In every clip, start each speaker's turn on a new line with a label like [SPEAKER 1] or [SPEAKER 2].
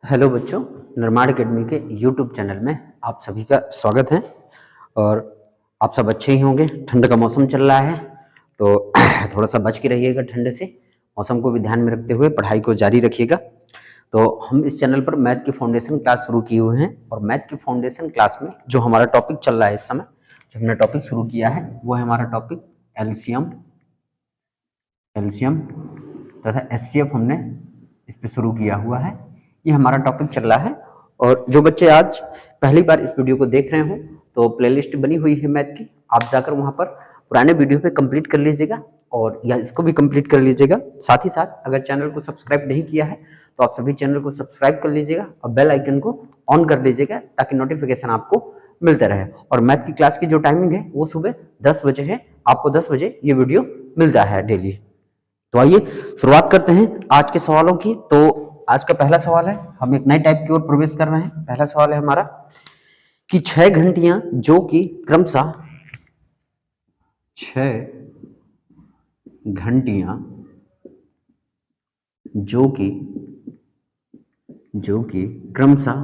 [SPEAKER 1] Hello बच्चों, निर्माण academy के यूट्यूब चैनल में आप सभी का स्वागत है। और आप सब अच्छे ही होंगे। ठंड का मौसम चल रहा है तो थोड़ा सा बच के रहिएगा ठंड से। मौसम को भी ध्यान में रखते हुए पढ़ाई को जारी रखिएगा। तो हम इस चैनल पर मैथ की फाउंडेशन क्लास शुरू किए हुए हैं और मैथ की फाउंडेशन क्लास में जो हमारा टॉपिक चल रहा है इस समय, जो हमने टॉपिक शुरू किया है वो है हमारा टॉपिक एलसीएम तथा एचसीएफ हमने इस पे शुरू किया हुआ है। ये हमारा टॉपिक चल रहा है। और जो बच्चे आज पहली बार इस वीडियो को देख रहे हो तो प्लेलिस्ट बनी हुई है मैथ की, आप जाकर वहां पर पुराने वीडियो पे कंप्लीट कर लीजिएगा और या इसको भी कंप्लीट कर लीजिएगा। साथ ही साथ अगर चैनल को सब्सक्राइब नहीं किया है तो आप सभी चैनल को सब्सक्राइब कर लीजिएगा और बेल आइकन को ऑन कर लीजिएगा ताकि नोटिफिकेशन आपको मिलता रहे। और मैथ की क्लास की जो टाइमिंग है वो सुबह 10 बजे है, आपको 10 बजे ये वीडियो मिलता है डेली। तो आइए शुरुआत करते हैं आज के सवालों की। तो आज का पहला सवाल है, हम एक नए टाइप की ओर प्रवेश कर रहे हैं। पहला सवाल है हमारा कि 6 घंटियां जो कि क्रमशः 6 घंटियां जो कि क्रमशः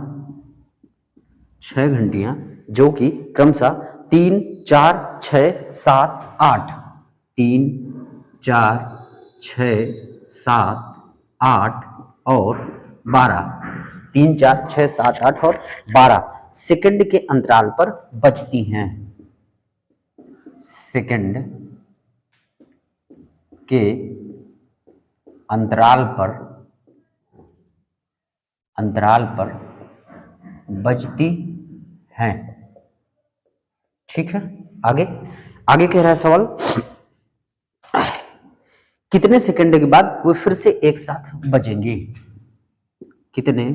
[SPEAKER 1] 6 घंटियां जो कि क्रमशः 3, 4, 6, 7, 8 3, 4, 6, 7, 8 और 12 3, 4, 6, 7, 8 और 12 सेकंड के अंतराल पर बजती हैं। सेकंड के अंतराल पर बजती हैं। ठीक है, आगे कह रहा है सवाल, कितने सेकंड के बाद वो फिर से एक साथ बजेंगे? कितने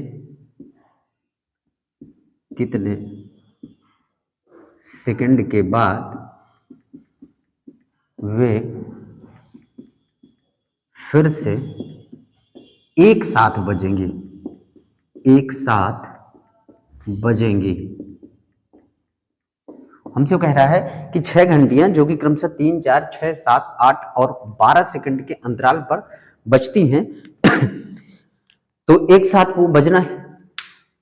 [SPEAKER 1] सेकंड के बाद वे फिर से एक साथ बजेंगे? हमसे कह रहा है कि 6 घंटियां जो कि क्रमशः 3, 4, 6, 7, 8 और 12 सेकंड के अंतराल पर बजती हैं तो एक साथ वो बजना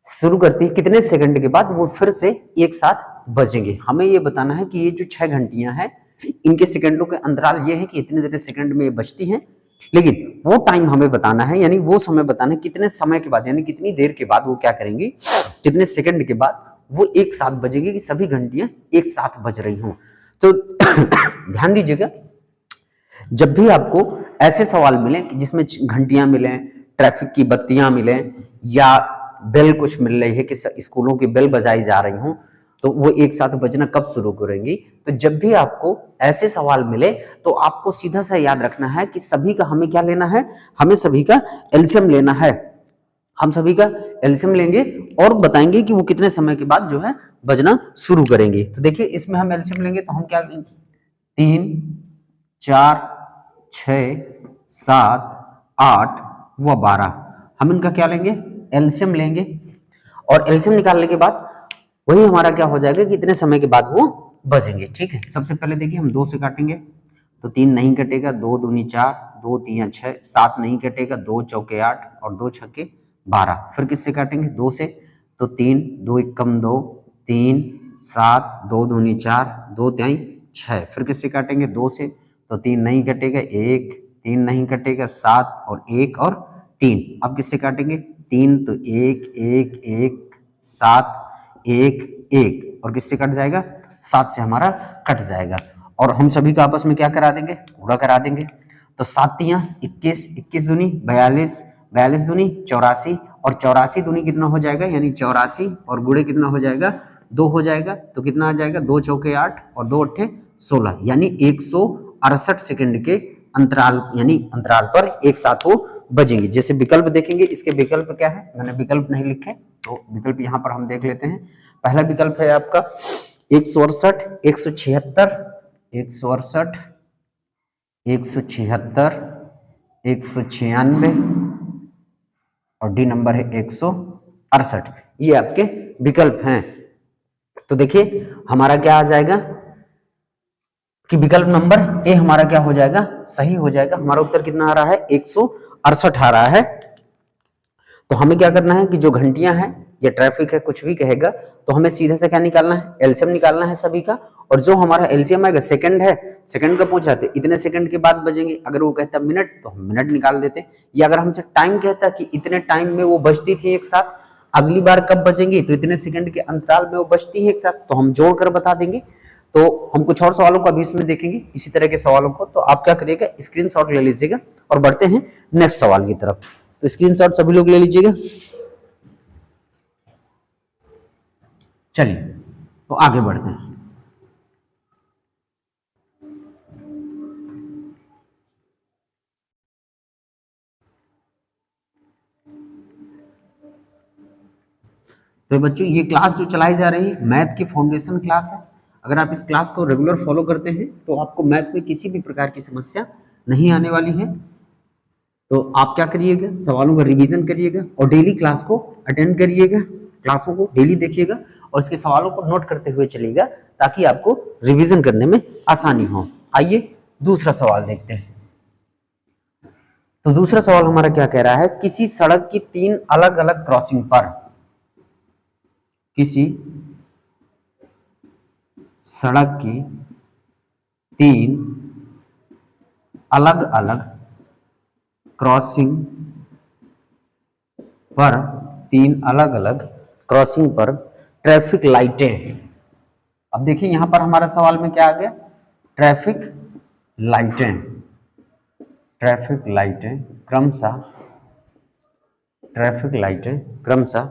[SPEAKER 1] शुरू करती है। कितने सेकंड के बाद वो फिर से एक साथ बजेंगे? हमें ये बताना है कि ये जो 6 घंटियां हैं इनके सेकंडों के अंतराल ये है कि इतने सेकंड में ये बजती हैं, लेकिन वो टाइम हमें बताना है, यानी वो समय बताना है कितने समय के बाद, यानी कितनी देर के बाद वो क्या करेंगी, कितने सेकंड के बाद वो एक साथ बजेगी कि सभी घंटियां एक साथ बज रही हों। तो ध्यान दीजिएगा, जब भी आपको ऐसे सवाल मिले कि जिसमें घंटियां मिले, ट्रैफिक की बत्तियां मिले या बेल कुछ मिल रही है कि स्कूलों की बेल बजाई जा रही हों, तो वो एक साथ बजना कब शुरू करेंगी? तो जब भी आपको ऐसे सवाल मिले तो आपको सीधा सा याद रखना है कि सभी का हमें क्या लेना है, हमें सभी का एलसीएम लेना है। हम सभी का एलसीएम लेंगे और बताएंगे कि वो कितने समय के बाद जो है बजना शुरू करेंगे। तो देखिए इसमें हम एलसीएम लेंगे तो हम क्या, 3, 4, 6, 7, 8 व 12, हम इनका क्या लेंगे, एलसीएम लेंगे। और एलसीएम निकालने के बाद वही हमारा क्या हो जाएगा कि इतने समय के बाद वो बजेंगे। ठीक है, सबसे पहले देखिए हम 2 से काटेंगे तो 3 नहीं कटेगा, 2 दूनी 4, 2 3 6, 7 नहीं कटेगा, 2 चौके 8 और 2 छक्के 12। फिर किससे काटेंगे, 2 से, तो 3, 2 एकम 2, 3, 7, 2 दूनी 4, 2 3 6। फिर किससे काटेंगे, 2 से, तो 3 नहीं कटेगा, 1, 3 नहीं कटेगा, 7 और 1 और 3। अब किससे काटेंगे, 3 तो 1 1 1, 7 1 1 और किससे कट जाएगा, 7 से हमारा कट जाएगा। और हम सभी का आपस में क्या करा देंगे, पूरा करा देंगे। तो 7 तियां 21, 21 दूनी 42, 42 दूनी 84 और 84 दूनी कितना हो जाएगा, यानी 84 और गुणे कितना हो जाएगा, 2 हो जाएगा। तो कितना आ जाएगा, 2 चौके 8 और 2 अट्ठे 16, यानी 168 सेकंड के अंतराल, यानी अंतराल पर एक साथ वो बजेंगे। जैसे विकल्प देखेंगे, इसके विकल्प क्या है, मैंने विकल्प नहीं लिखे तो विकल्प यहाँ पर हम देख लेते हैं। पहला विकल्प है आपका 168, 176, 168, 176, 196 और डी नंबर है 168। ये आपके विकल्प हैं। तो देखिए हमारा क्या आ जाएगा कि विकल्प नंबर ए हमारा क्या हो जाएगा, सही हो जाएगा। हमारा उत्तर कितना आ रहा है, 168 आ रहा है। तो हमें क्या करना है कि जो घंटियां हैं या ट्रैफिक है कुछ भी कहेगा तो हमें सीधे से क्या निकालना है, एलसीएम निकालना है सभी का। और जो हमारा एलसीएम आएगा सेकंड है, सेकंड का पूछा तो इतने सेकंड के बाद बजेंगे। अगर वो कहता मिनट तो हम मिनट निकाल देते, या अगर हमसे टाइम कहता कि इतने टाइम में वो बजती थी एक साथ, अगली बार कब बजेंगी तो इतने सेकंड के अंतराल में वो बजती है एक साथ, तो हम जोड़कर बता देंगे। तो हम कुछ और सवालों को अभी इसमें देखेंगे इसी तरह के सवालों को। तो आप क्या करिएगा, स्क्रीनशॉट ले लीजिएगा और बढ़ते हैं नेक्स्ट सवाल की तरफ। तो स्क्रीनशॉट सभी लोग ले लीजिएगा। चलिए तो आगे बढ़ते हैं। तो बच्चों ये क्लास जो चलाई जा रही है मैथ की फाउंडेशन क्लास है। अगर आप इस क्लास को रेगुलर फॉलो करते हैं तो आपको मैथ में किसी भी प्रकार की समस्या नहीं आने वाली है। तो आप क्या करिएगा, सवालों का रिवीजन करिएगा और डेली क्लास को अटेंड करिएगा, क्लासों को डेली देखिएगा और इसके सवालों को नोट करते हुए चलिएगा ताकि आपको रिवीजन करने में आसानी हो। आइए दूसरा सवाल देखते हैं। तो दूसरा सवाल हमारा क्या कह रहा है, किसी सड़क की 3 अलग अलग क्रॉसिंग पर, किसी सड़क की 3 अलग अलग क्रॉसिंग पर, 3 अलग अलग क्रॉसिंग पर ट्रैफिक लाइटें हैं। अब देखिए यहां पर हमारा सवाल में क्या आ गया, ट्रैफिक लाइटें, ट्रैफिक लाइटें क्रमशः, ट्रैफिक लाइटें क्रमशः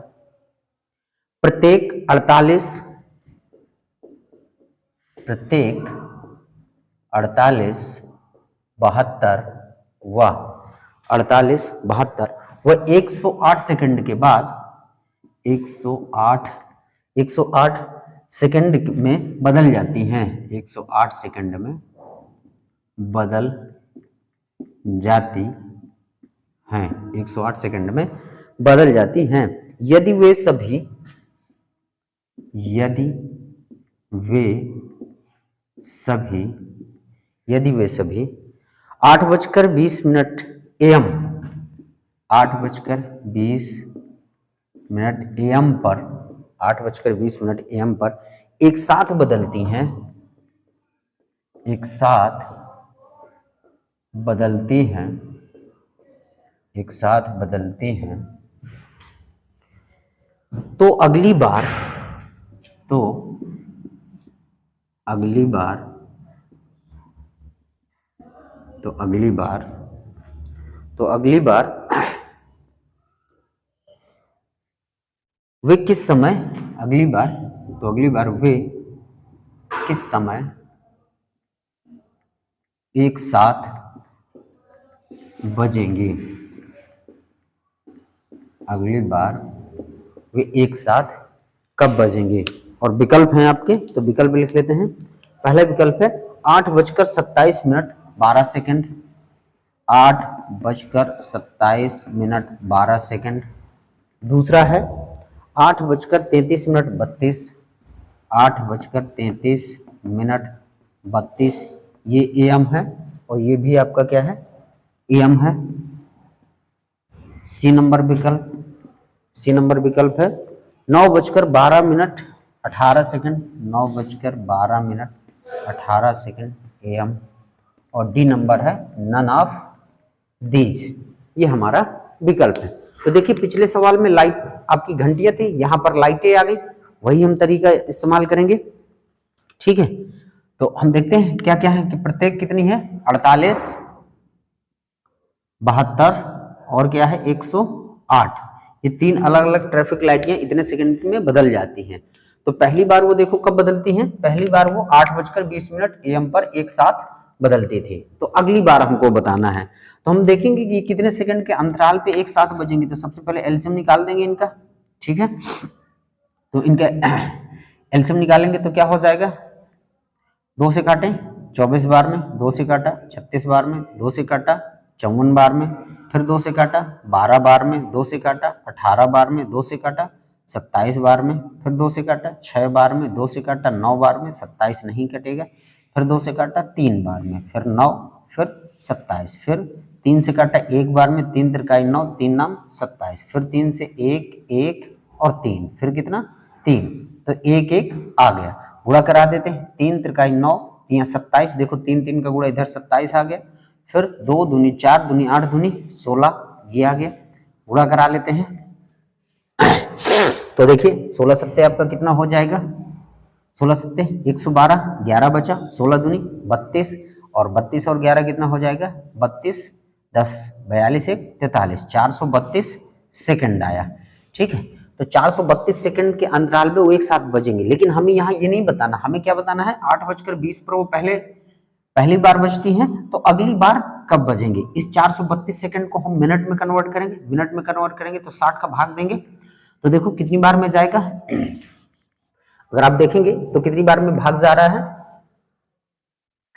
[SPEAKER 1] प्रत्येक 48 72 व 108 सेकंड के बाद 108 सेकंड में बदल जाती हैं, 108 सेकंड में बदल जाती हैं, 108 सेकंड में बदल जाती हैं यदि वे सभी 8:20 AM, 8:20 AM पर, 8:20 AM पर एक साथ बदलती हैं, एक साथ बदलती हैं, एक साथ बदलती हैं, तो अगली बार वे किस समय, अगली बार वे किस समय एक साथ बजेंगे, अगली बार वे एक साथ कब बजेंगे। और विकल्प हैं आपके, तो विकल्प लिख लेते हैं। पहला विकल्प है 8:27 8:27 दूसरा है 8:33 ये एम है और ये भी आपका क्या है, एम है। सी नंबर विकल्प है 9:12:18 एम। और डी नंबर है नन ऑफ दीज, ये हमारा विकल्प है। तो देखिए पिछले सवाल में लाइट आपकी घंटियां थी, यहां पर लाइटें आ गई, वही हम तरीका इस्तेमाल करेंगे। ठीक है, तो हम देखते हैं क्या क्या है कि प्रत्येक कितनी है 48, 72 और क्या है 108, ये 3 अलग अलग ट्रैफिक लाइटें इतने सेकंड में बदल जाती हैं। तो पहली बार वो देखो कब बदलती हैं, पहली बार वो 8:20 AM पर एक साथ बदलती थी। तो अगली बार हमको बताना है, तो हम देखेंगे कि कितने सेकंड के अंतराल पे एक साथ बजेंगे। तो सबसे पहले एलसीएम निकाल देंगे इनका, ठीक है। तो इनका एलसीएम निकालेंगे तो क्या हो जाएगा, 2 से काटें 24 बार में, 2 से काटा 36 बार में, 2 से काटा 54 बार में, फिर 2 से काटा 12 बार में, 2 से काटा 18 बार में, 2 से काटा 27 बार में, फिर 2 से काटा 6 बार में, 2 से काटा 9 बार में, 27 नहीं कटेगा, फिर 2 से काटा 3 बार में, फिर 9, फिर 27, फिर 3 से काटा एक बार में, 3 त्रिकाई 9, 3 नाम 27, फिर 3 से 1 1 और 3, फिर कितना 3, तो 1 1 आ गया, गुणा करा देते हैं। 3 त्रिकाई 9, 3 27, देखो 3 3 का गुणा इधर 27 आ गया, फिर 2 दूनी 4 दूनी 8 दूनी 16, ये आ गया, गुणा करा लेते हैं। तो देखिए 16 सत्ते आपका कितना हो जाएगा, 16 सत्ते 112, 11 बचा, 16 दूनी 32, और 32 और 11 कितना हो जाएगा 32, 10 42 1 43, 432 सेकंड आया। ठीक है, तो 432 सेकंड के अंतराल पे वो एक साथ बजेंगे, लेकिन हमें यहाँ ये नहीं बताना, हमें क्या बताना है 8:20 पर वो पहली बार बजती हैं, तो अगली बार कब बजेंगे। इस 432 सेकंड को हम मिनट में कन्वर्ट करेंगे, मिनट में कन्वर्ट करेंगे तो 60 का भाग देंगे, तो देखो कितनी बार में जाएगा। अगर आप देखेंगे तो कितनी बार में भाग जा रहा है,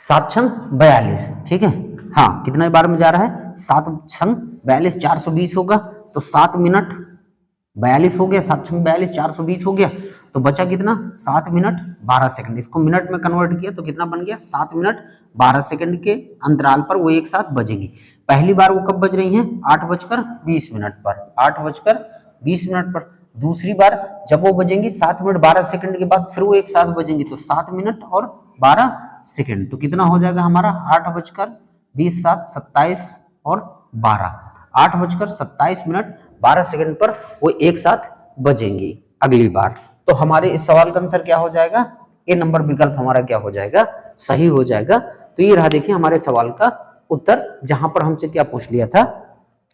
[SPEAKER 1] 7 छंग 42, ठीक है, हाँ कितना बार में जा रहा है 7 छंग 42, 420 होगा, तो 7 मिनट 42 हो गया, 7 छंग 42, 420 हो गया, तो बचा कितना 7 मिनट 12 सेकंड। इसको मिनट में कन्वर्ट किया तो कितना बन गया 7 मिनट 12 सेकंड के अंतराल पर वो एक साथ बजेंगी। पहली बार वो कब बज रही हैं 8:20 पर, 8:20 पर। दूसरी बार जब वो बजेंगी 7 मिनट 12 सेकंड के बाद फिर वो एक साथ बजेंगी, तो 7 मिनट और 12 सेकंड, तो कितना हो जाएगा हमारा 8:20 7 27 और 12, 8:27 मिनट 12 सेकंड पर वो एक साथ बजेंगी अगली बार। तो हमारे इस सवाल का आंसर क्या हो जाएगा, ए नंबर विकल्प हमारा क्या हो जाएगा, सही हो जाएगा। तो ये रहा देखिए हमारे सवाल का उत्तर, जहां पर हमसे क्या पूछ लिया था,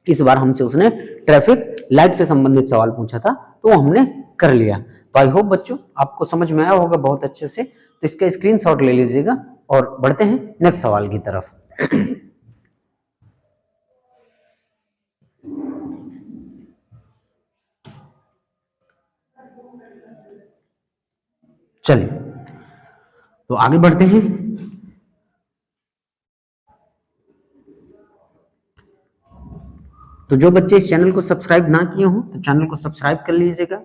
[SPEAKER 1] इस बार हमसे उसने ट्रैफिक लाइट से संबंधित सवाल पूछा था, तो वो हमने कर लिया। तो आई होप बच्चों आपको समझ में आया होगा बहुत अच्छे से, तो इसका स्क्रीनशॉट ले लीजिएगा और बढ़ते हैं नेक्स्ट सवाल की तरफ। चलिए तो आगे बढ़ते हैं। तो जो बच्चे इस चैनल को सब्सक्राइब ना किए हों तो चैनल को सब्सक्राइब कर लीजिएगा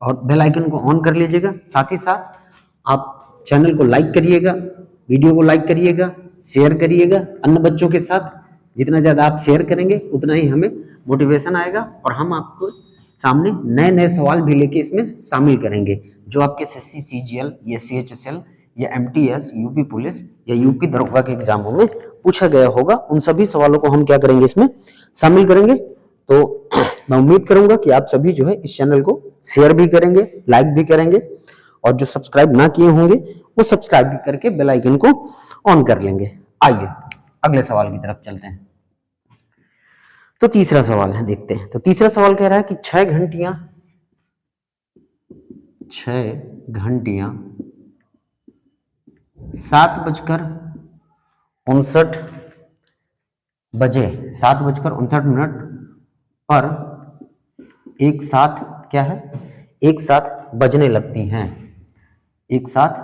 [SPEAKER 1] और बेल आइकन को ऑन कर लीजिएगा। साथ ही साथ आप चैनल को लाइक करिएगा, वीडियो को लाइक करिएगा, शेयर करिएगा अन्य बच्चों के साथ। जितना ज़्यादा आप शेयर करेंगे उतना ही हमें मोटिवेशन आएगा और हम आपको सामने नए नए सवाल भी लेके इसमें शामिल करेंगे, जो आपके एसएससी सीजीएल या सीएचएसएल या एमटीएस, यूपी पुलिस या यूपी दरोगा के एग्जामों में पूछा गया होगा। उन सभी सवालों को हम क्या करेंगे, इसमें शामिल करेंगे। तो मैं उम्मीद करूंगा कि आप सभी जो है इस चैनल को शेयर भी करेंगे, लाइक भी करेंगे, और जो सब्सक्राइब ना किए होंगे वो सब्सक्राइब भी करके बेल आइकन को ऑन कर लेंगे। आइए अगले सवाल की तरफ चलते हैं। तो तीसरा सवाल है, देखते हैं। तो तीसरा सवाल कह रहा है कि 6 घंटियां 7:59 बजे 7:59 पर एक साथ क्या है, एक साथ बजने लगती हैं, एक साथ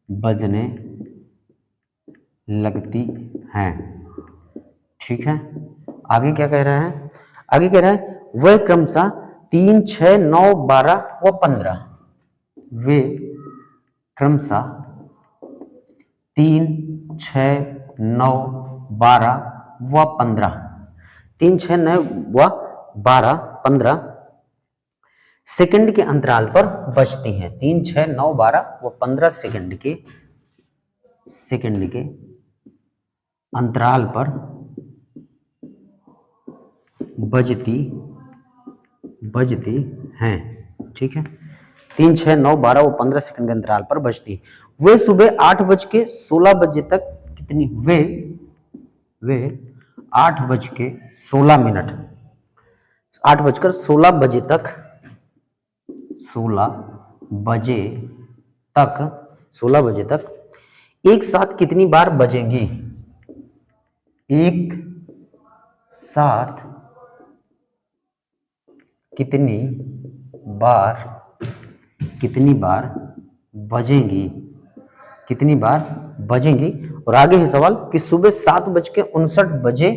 [SPEAKER 1] बजने लगती हैं। ठीक है, आगे क्या कह रहा है, आगे कह रहा है वह क्रमशः 3 6 9 12 व 15, वे क्रमशः 3 6 9 12 व 15, 3 6 9 व 12 15 सेकंड के अंतराल पर बजती हैं। 3 6 9 12 व 15 सेकंड के अंतराल पर बजती हैं। ठीक है, 3 6 9 12 व 15 सेकंड के अंतराल पर बजती। वे सुबह 8:16 बजे तक कितनी, वे 8:16 8:16 बजे तक 16 बजे तक एक साथ कितनी बार बजेंगी, एक साथ कितनी बार बजेंगी। और आगे है सवाल कि सुबह 7:59 बजे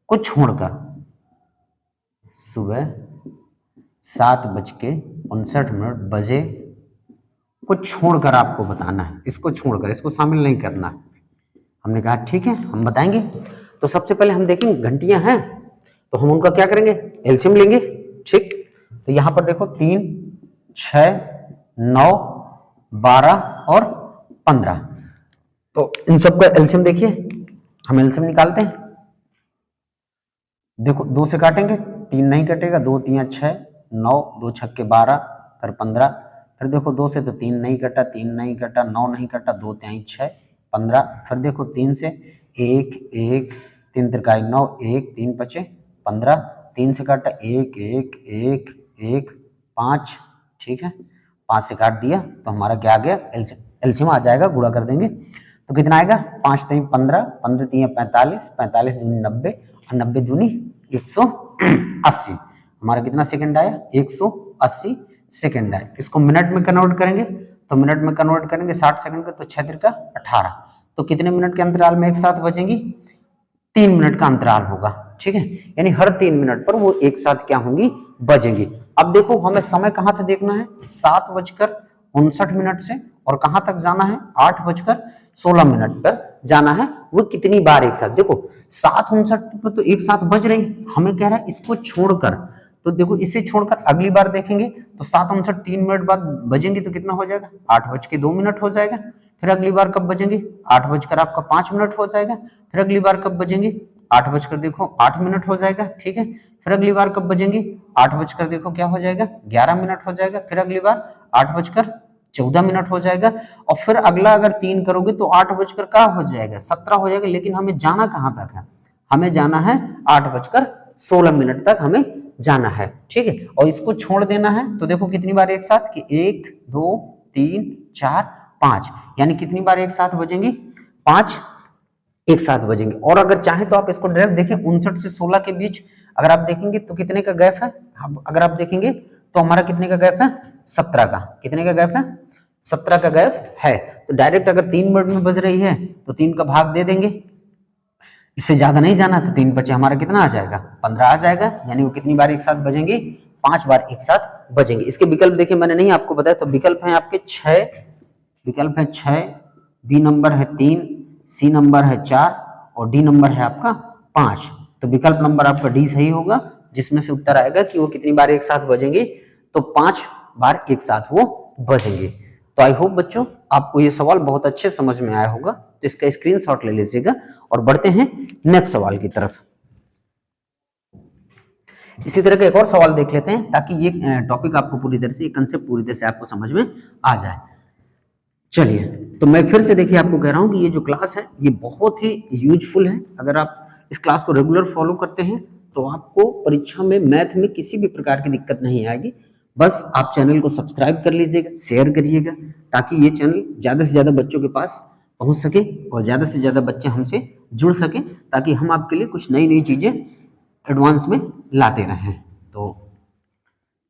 [SPEAKER 1] को छोड़कर, सुबह 7:59 बजे को छोड़कर आपको बताना है, इसको छोड़कर, इसको शामिल नहीं करना है। हमने कहा ठीक है हम बताएंगे। तो सबसे पहले हम देखेंगे घंटियां हैं तो हम उनका क्या करेंगे, एलसीएम लेंगे। ठीक, तो यहां पर देखो 3, 6, 9, 12 और 15। तो इन सबका एलसीएम देखिए, हम एलसीएम निकालते हैं। देखो 2 से काटेंगे 3 नहीं कटेगा, 2 3 6, 9, 2 छक्के 12, फिर 15। फिर देखो 2 से तो 3 नहीं कटा, 3 नहीं कटा, 9 नहीं कटा, 2 3 6, 15। फिर देखो 3 से 1 1, 3 त्रिकाई 9, 1 3 पचे 15, 3 से काटा 1 1 1 1 5। ठीक है, 5 से काट दिया तो हमारा क्या आ गया, एलसीएम आ जाएगा, गुणा कर देंगे तो कितना आएगा, 5 3 15, 15 3 45, 45 दूनी 90 और 90 दूनी 180। हमारा कितना सेकंड आया, 180 सेकंड आया। इसको मिनट में कन्वर्ट करेंगे तो मिनट में कन्वर्ट करेंगे 60 सेकंड का, तो 6 त्रिका 18। तो कितने मिनट के अंतराल में एक साथ बजेंगी, 3 मिनट का अंतराल होगा। ठीक है, यानी हर 3 मिनट पर वो एक साथ क्या होंगी, बजेंगी। अब देखो हमें समय कहां से देखना है, 7:59 से, और कहां तक जाना है, 8:16 पर जाना है। वो कितनी बार एक साथ, देखो 7:59 पर तो एक साथ बज रही, हमें कह रहा है इसको छोड़कर। तो देखो इसे छोड़कर अगली बार देखेंगे तो 7:59 3 मिनट बाद बजेंगे तो कितना हो जाएगा, 8:02 हो जाएगा। फिर अगली बार कब बजेंगे, 8:05 हो जाएगा। फिर अगली बार कब बजेंगे, 8:08 हो जाएगा। ठीक है, फिर अगली बार कब बजेंगे, 8 देखो क्या हो जाएगा, 11 हो जाएगा। फिर अगली बार 8:14 हो जाएगा। और फिर अगला अगर 3 करोगे तो 8 क्या हो जाएगा, 17 हो जाएगा। लेकिन हमें जाना कहाँ तक है, हमें जाना है 8:16 तक हमें जाना है। ठीक है, और इसको छोड़ देना है तो देखो कितनी बार एक साथ, कि 1 2 3 4 5, यानी कितनी बार एक साथ बजेंगी, 5 एक साथ बजेंगे। और अगर चाहे तो आप इसको डायरेक्ट देखें, 59 से 16 के बीच अगर आप देखेंगे तो कितने का गैप है, अगर आप देखेंगे तो हमारा कितने का गैप है, 17 का। कितने का गैप है, 17 का गैप है। तो डायरेक्ट अगर 3 मिनट में बज रही है तो 3 का भाग दे देंगे, इससे ज्यादा नहीं जाना, तो 3 बचे हमारा कितना आ जाएगा, 15 आ जाएगा। यानी वो कितनी बार एक साथ बजेंगे, 5 बार एक साथ बजेंगे। इसके विकल्प देखिए, मैंने नहीं आपको बताया, तो विकल्प है आपके 6, विकल्प है 6, बी नंबर है 3, सी नंबर है 4 और डी नंबर है आपका 5। तो विकल्प नंबर आपका डी सही होगा, जिसमें से उत्तर आएगा कि वो कितनी बार एक साथ बजेंगे, तो 5 बार एक साथ वो बजेंगे। तो आई होप बच्चों आपको ये सवाल बहुत अच्छे समझ में आया होगा, तो इसका स्क्रीनशॉट ले लीजिएगा। और बढ़ते हैं नेक्स्ट सवाल की तरफ। इसी तरह का एक और सवाल देख लेते हैं, ताकि ये टॉपिक आपको पूरी तरह से, ये कंसेप्ट पूरी तरह से आपको समझ में आ जाए। चलिए, तो मैं फिर से देखिए आपको कह रहा हूं कि ये जो क्लास है ये बहुत ही यूजफुल है। अगर आप इस क्लास को रेगुलर फॉलो करते हैं तो आपको परीक्षा में मैथ में किसी भी प्रकार की दिक्कत नहीं आएगी। बस आप चैनल को सब्सक्राइब कर लीजिएगा, शेयर करिएगा, ताकि ये चैनल ज़्यादा से ज़्यादा बच्चों के पास पहुंच सके और ज़्यादा से ज़्यादा बच्चे हमसे जुड़ सकें, ताकि हम आपके लिए कुछ नई नई चीज़ें एडवांस में लाते रहें। तो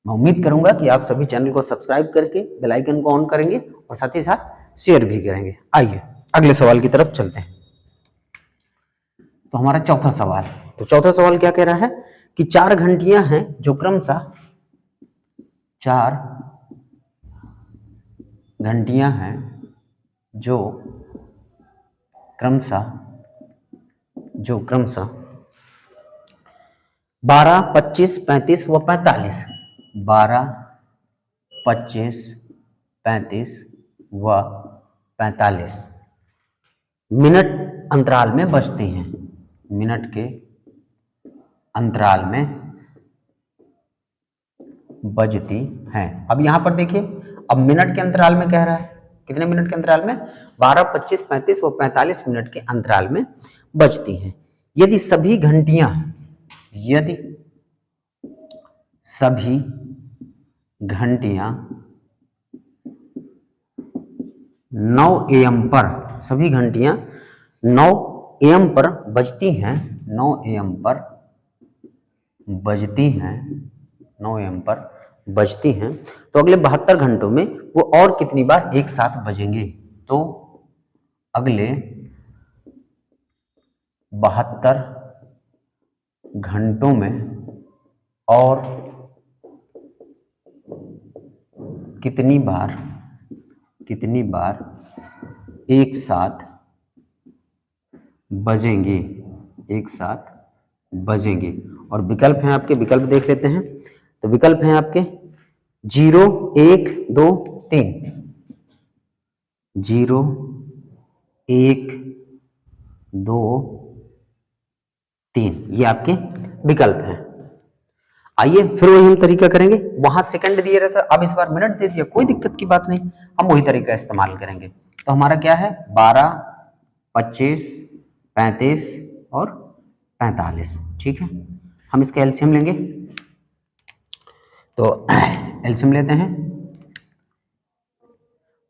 [SPEAKER 1] मैं उम्मीद करूंगा कि आप सभी चैनल को सब्सक्राइब करके बेल आइकन को ऑन करेंगे और साथ ही साथ शेयर भी करेंगे। आइए अगले सवाल की तरफ चलते हैं। तो हमारा चौथा सवाल, तो चौथा सवाल क्या कह रहा है कि 4 घंटियां हैं जो क्रमशः 4 घंटियां हैं जो क्रमशः 12 25 35 व 45, 12 25 35 व 45 मिनट अंतराल में बजती हैं, मिनट के अंतराल में बजती हैं। अब यहां पर देखिए, अब मिनट के अंतराल में कह रहा है, कितने मिनट के अंतराल में, 12 25 35 व 45 मिनट के अंतराल में बजती हैं। यदि सभी घंटियां 9 AM पर, सभी घंटियां 9 AM पर बजती हैं, 9 AM पर बजती हैं, 9 AM पर बजती हैं, तो अगले 72 घंटों में वो और कितनी बार एक साथ बजेंगे। तो अगले 72 घंटों में और कितनी बार कितनी बार एक साथ बजेंगे, एक साथ बजेंगे। और विकल्प हैं आपके, विकल्प देख लेते हैं। तो विकल्प हैं आपके 0, 1, 2, 3। 0, 1, 2, 3 ये आपके विकल्प हैं। आइए फिर वही हम तरीका करेंगे, वहां सेकंड दिए रहता, अब इस बार मिनट दे दिया, कोई दिक्कत की बात नहीं, हम वही तरीका इस्तेमाल करेंगे। तो हमारा क्या है 12, 25, 35 और 45। ठीक है, हम इसका एलसीएम लेंगे। तो एलसीएम लेते हैं,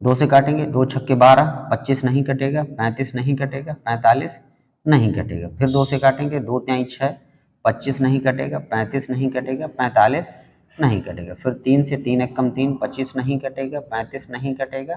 [SPEAKER 1] 2 से काटेंगे, 2 छक्के 12, 25 नहीं कटेगा, 35 नहीं कटेगा, 45 नहीं कटेगा। फिर 2 से काटेंगे, 2 तिहाई 6, 25 नहीं कटेगा, 35 नहीं कटेगा, 45 नहीं कटेगा। फिर 3 से 3 एक कम 3, 25 नहीं कटेगा, 35 नहीं कटेगा,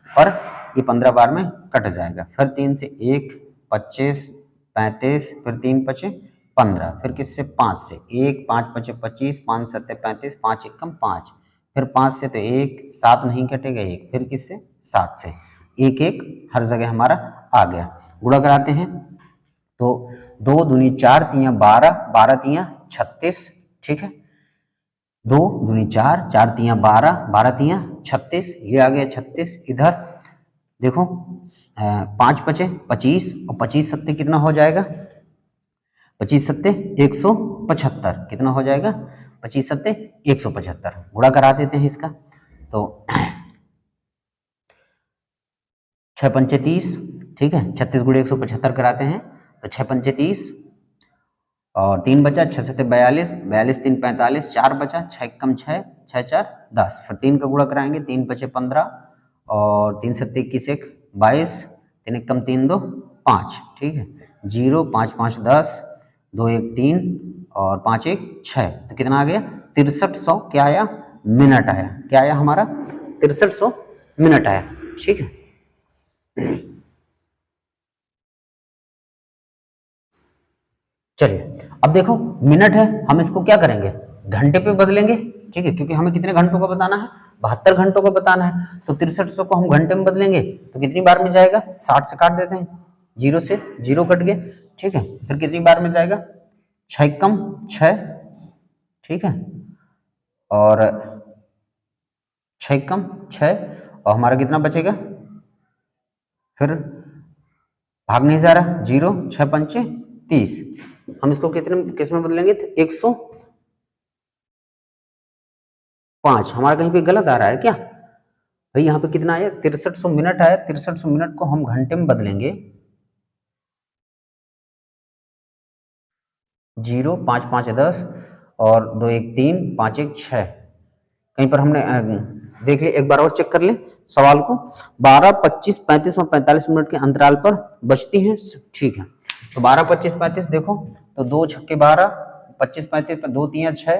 [SPEAKER 1] पर ये 15 बार में कट जाएगा। फिर 3 से 1, 25, 35, फिर 3 पचे 15, फिर किससे 5 से 1, 5 पचे 25, 5 सत्ते 35, 5 एक कम 5, फिर 5 से तो 1, 7 नहीं कटेगा 1, फिर किससे 7 से, 1 1 हर जगह हमारा आ गया। गुणा कराते हैं तो 2 दूनी 4, 3 12, 12 3 36। ठीक है, 2 दूनी 4, 4 3 12, 12 3 36, ये आ गया 36। इधर देखो 5 पचे 25 और 25 सत्ते कितना हो जाएगा, 25 सत्ते 175, कितना हो जाएगा 25 सत्ते 175। गुणा करा देते हैं इसका, तो 6 पंचे 30। ठीक है, 36 गुणे 175 कराते हैं तो 6 पंचे 30 और 3 बचा, 6 सत्ते 42, 42 3 45, 4 बचा, 6 कम 6, 6 4 10। फिर 3 का गुणा कराएंगे, 3 बचे 15 और 3 सत्ते 21 1 22, 3 एक कम 3 2 5। ठीक है, 0 5 5 10, 2 1 3 और 5 1 6, तो कितना आ गया 6300 क्या आया मिनट आया। क्या आया हमारा 6300 मिनट आया। ठीक है, चलिए अब देखो मिनट है, हम इसको क्या करेंगे घंटे पे बदलेंगे। ठीक है, क्योंकि हमें कितने घंटों का बताना है 72 घंटों का बताना है। तो 6300 को हम घंटे में बदलेंगे तो कितनी बार में जाएगा, 60 से काट देते हैं, 0 से 0 कट गए। ठीक है, फिर कितनी बार में जाएगा 6 कम 6। ठीक है, और 6 कम 6 और हमारा कितना बचेगा, फिर भाग नहीं जा रहा, 0 6 पंचे 30। हम इसको कितने किस में बदलेंगे 105। हमारा कहीं पे गलत आ रहा है क्या भाई, यहाँ पे कितना आया 6300 मिनट आया। 6300 मिनट को हम घंटे में बदलेंगे, 0 5 5 10 और 2 1 3 5 1 6। कहीं पर हमने देख लिया, एक बार और चेक कर ले सवाल को। 12 25 35 और 45 मिनट के अंतराल पर बचती हैं। ठीक है, तो 12 25 35 देखो तो 2 छक्के 12, 25 35 पर 2 3 6,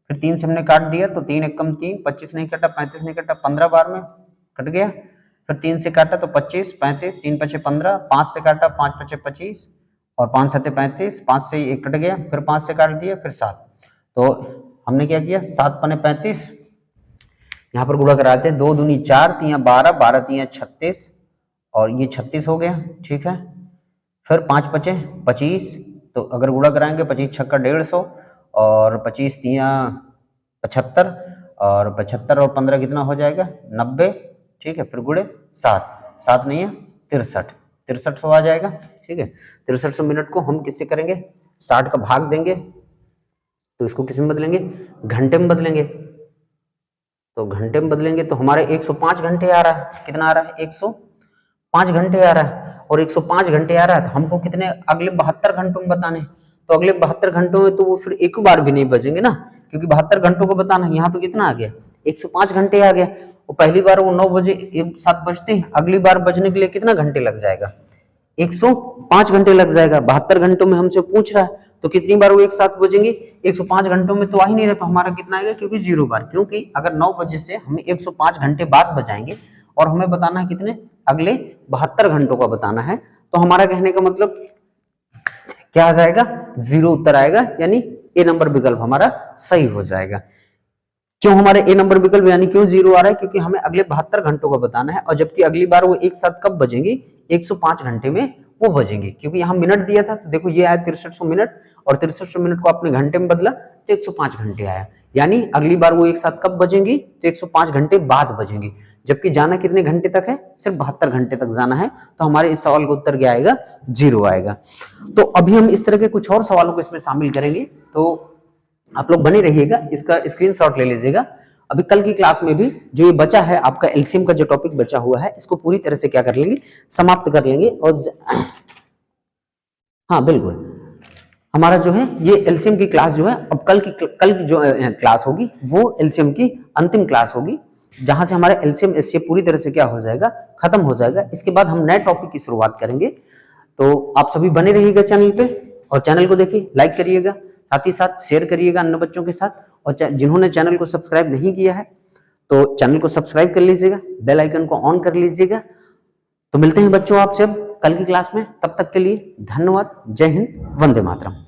[SPEAKER 1] फिर 3 से हमने काट दिया तो 3 एक कम 3, 25 नहीं कटा 35 नहीं कटा, 15 बार में कट गया। फिर 3 से काटा तो 25 35, 3 पचे 15, 5 से काटा 5 पचे 25 और 5 सत्ते 35, 5 से 1 कट गया, फिर 5 से काट दिया, फिर 7। तो हमने क्या किया 7 पने 35, यहाँ पर गुणा कराते हैं, 2 दूनी 4, 3 12, 12 3 36 और ये 36 हो गया। ठीक है, फिर 5 पचे 25, तो अगर गुणा कराएंगे 25 छक्का 150 और 25 3 75 और 75 और 15 कितना हो जाएगा 90। ठीक है, फिर गुणे 7, 7 नहीं है 63, 6300 आ जाएगा। ठीक है, 6300 मिनट को हम किससे करेंगे 60 का भाग देंगे तो इसको किस में बदलेंगे घंटे में बदलेंगे। तो घंटे में बदलेंगे तो हमारे 105 घंटे आ रहा है। कितना आ रहा है 105 घंटे आ रहा है, और 105 घंटे आ रहा है तो हमको कितने अगले 72 घंटों में बताने हैं। तो अगले 72 घंटों में तो वो फिर एक बार भी नहीं बजेंगे ना, क्योंकि 72 घंटों को बताना है। यहाँ पे कितना आ गया 105 घंटे आ गया। वो पहली बार वो 9 बजे एक साथ बजते हैं, अगली बार बजने के लिए कितना घंटे लग जाएगा 105 घंटे लग जाएगा। 72 घंटों में हमसे पूछ रहा है तो कितनी बार वो एक साथ बजेंगे 105 घंटों में तो आ ही नहीं रहा, तो हमारा कितना आएगा क्योंकि 0 बार, क्योंकि अगर 9 बजे से हमें 105 घंटे बाद बजाएंगे और हमें बताना है कितने अगले 72 घंटों का बताना है, तो हमारा कहने का मतलब क्या आ जाएगा 0 उत्तर आएगा, यानी ए नंबर विकल्प हमारा सही हो जाएगा। क्यों हमारे ए नंबर विकल्प यानी क्यों 0 आ रहा है? क्योंकि हमें अगले 72 घंटों का बताना है, और जबकि अगली बार वो एक साथ कब बजेंगी? 105 घंटे में वो बजेंगे, क्योंकि यहाँ मिनट दिया था। तो देखो ये आया 6300 मिनट, और 6300 मिनट को आपने घंटे में बदला तो 105 घंटे आया। यानी अगली बार वो एक साथ कब बजेंगी? तो 105 घंटे बाद बजेंगी। जबकि जाना कितने घंटे तक है? सिर्फ 72 घंटे तक जाना है। तो हमारे इस सवाल का उत्तर क्या आएगा? 0 आएगा। तो अभी हम इस तरह के कुछ और सवालों को इसमें शामिल करेंगे, तो आप लोग बने रहिएगा, इसका स्क्रीनशॉट ले लीजिएगा। अभी कल की क्लास में भी जो ये बचा है आपका एलसीएम का जो टॉपिक बचा हुआ है, इसको पूरी तरह से क्या कर लेंगे? समाप्त कर लेंगे। और हाँ बिल्कुल, हमारा जो है ये एलसीएम की क्लास जो है, अब कल की जो क्लास होगी वो एलसीएम की अंतिम क्लास होगी, जहां से हमारा एलसीएम एचसीएफ पूरी तरह से क्या हो जाएगा? खत्म हो जाएगा। इसके बाद हम नए टॉपिक की शुरुआत करेंगे। तो आप सभी बने रहिएगा चैनल पे, और चैनल को देखिए, लाइक करिएगा, साथ ही साथ शेयर करिएगा अन्य बच्चों के साथ। और जिन्होंने चैनल को सब्सक्राइब नहीं किया है तो चैनल को सब्सक्राइब कर लीजिएगा, बेल आइकन को ऑन कर लीजिएगा। तो मिलते हैं बच्चों आपसे अब कल की क्लास में। तब तक के लिए धन्यवाद। जय हिंद, वंदे मातरम।